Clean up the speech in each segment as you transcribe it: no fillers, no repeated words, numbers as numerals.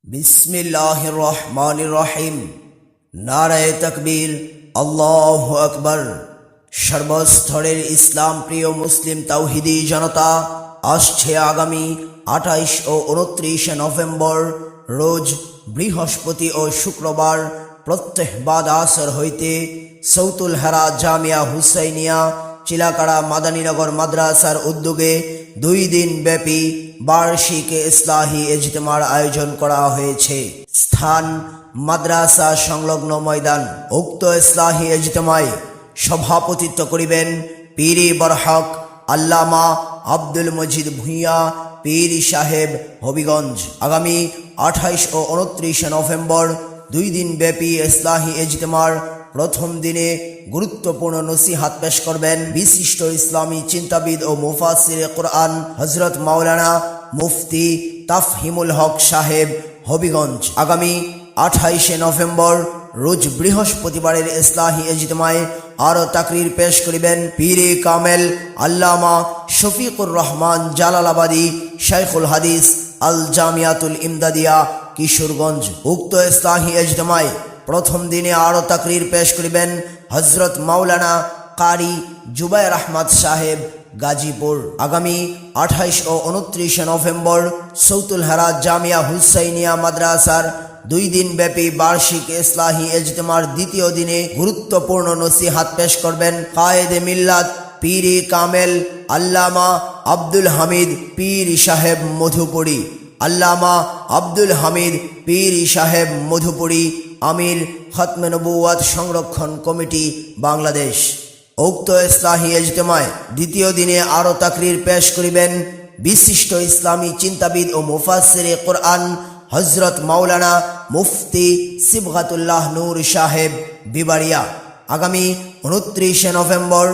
বিসমিল্লাহির রহমানির রহিম। নারায়ে তাকবীর, আল্লাহু আকবার। সর্বস্তরের ইসলাম প্রিয় মুসলিম তাওহিদি জনতা, আসছে আগামী 28 ও 29 নভেম্বর রোজ বৃহস্পতি ও শুক্রবার প্রত্যহ বাদ আসর হইতে সৌতুল হেরা জামিয়া হুসাইনিয়া চিলাকাড়া মাদানীনগর মাদ্রাসার উদ্যোগে 2 দিন ব্যাপী বার্ষিক ইসলাহি ইজতেমার আয়োজন করা হয়েছে। স্থান মাদ্রাসা সংলগ্ন ময়দান। উক্ত ইসলাহি ইজতেমায় সভাপতিত্ব করিবেন পীরি বরহক আল্লামা আব্দুল মজিদ ভূঁইয়া পীর সাহেব হবিগঞ্জ। আগামী 28 ও 29 নভেম্বর 2 দিন ব্যাপী ইসলাহি ইজতেমার প্রথম দিনে গুরুত্বপূর্ণ নসিহাত পেশ করবেন বিশিষ্ট ইসলামী চিন্তাবিদ ও মুফাসসিরে কুরআন হযরত মাওলানা মুফতি তাফহিমুল হক সাহেব হবিগঞ্জ। আগামী 28 নভেম্বর রোজ বৃহস্পতিবারের ইসলাহি ইজতেমায় আরো তাকরীর পেশ করিবেন পীরে কামেল আল্লামা শফিকুর রহমান জালালাবাদী শাইখুল হাদিস আল জামিয়াতুল ইমদাদিয়া কিশোরগঞ্জ। উক্ত ইসলাহি ইজতেমায় প্রথম দিনে আরো তাকরীর পেশ করিবেন হযরত মাওলানা কারি জুবায়ের আহমদ সাহেব গাজীপুর। আগামী 28 ও 29 নভেম্বর সৌতুল হেরা জামিয়া হুসাইনিয়া মাদ্রাসার 2 দিন ব্যাপী বার্ষিক ইসলাহি ইজতেমার দ্বিতীয় দিনে গুরুত্বপূর্ণ নসিহাত পেশ করবেন কায়েদে মিল্লাত পীরে কামেল আল্লামা আব্দুল হামিদ পীর সাহেব মধুপুরী। আল্লামা আব্দুল হামিদ পীর সাহেব মধুপুরী, আমির খতমে নবুওয়াত সংরক্ষণ কমিটি বাংলাদেশ। উক্ত ইসলাহি ইজতেমায় দ্বিতীয় দিনে আরো তাকরীর পেশ করিবেন বিশিষ্ট ইসলামী চিন্তাবিদ ও মুফাসসিরে কুরআন হযরত মাওলানা মুফতি সিবগাতুল্লাহ নূর সাহেব বিবাড়িয়া। আগামী 29 নভেম্বর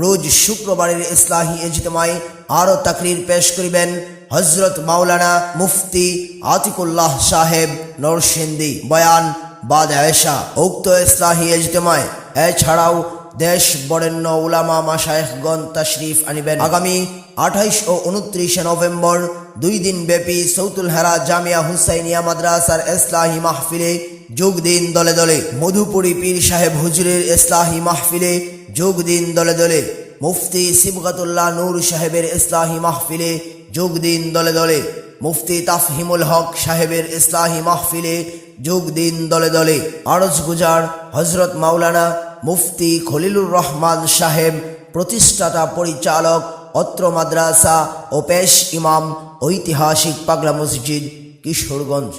রোজ শুক্রবারের ইসলাহি ইজতেমায় আরো তাকরীর পেশ করিবেন হযরত মাওলানা মুফতি আতিকুল্লাহ সাহেব নরসিংদী। বয়ান বাদ আয়েশা। উক্ত ইসলাহি ইজতেমায় এছাড়াও দেশ বরেণ্য উলামা মাশায়েখগণ তাশরীফ আনিবেন। আগামী 28 ও 29 নভেম্বর 2 দিন ব্যাপী সৌতুল হেরা জামিয়া হুসাইনিয়া মাদ্রাসার ইসলাহি মাহফিলে যোগ দিন দলে দলে। মধুপুরী পীর সাহেব হুজুরের ইসলাহি মাহফিলে যোগ দিন দলে দলে। মুফতি সিবগাতুল্লাহ নূর সাহেবের ইসলাহি মাহফিলে যোগ দিন দলে দলে। মুফতি তাফহিমুল হক সাহেবের ইসলাহি মাহফিলে যোগ দিন দলে দলে। আরজ গুজার হযরত মাওলানা মুফতি খলিলুর রহমান সাহেব প্রতিষ্ঠাতা পরিচালক অত্র মাদ্রাসা ও পেশ ইমাম ঐতিহাসিক পাগলা মসজিদ কিশোরগঞ্জ।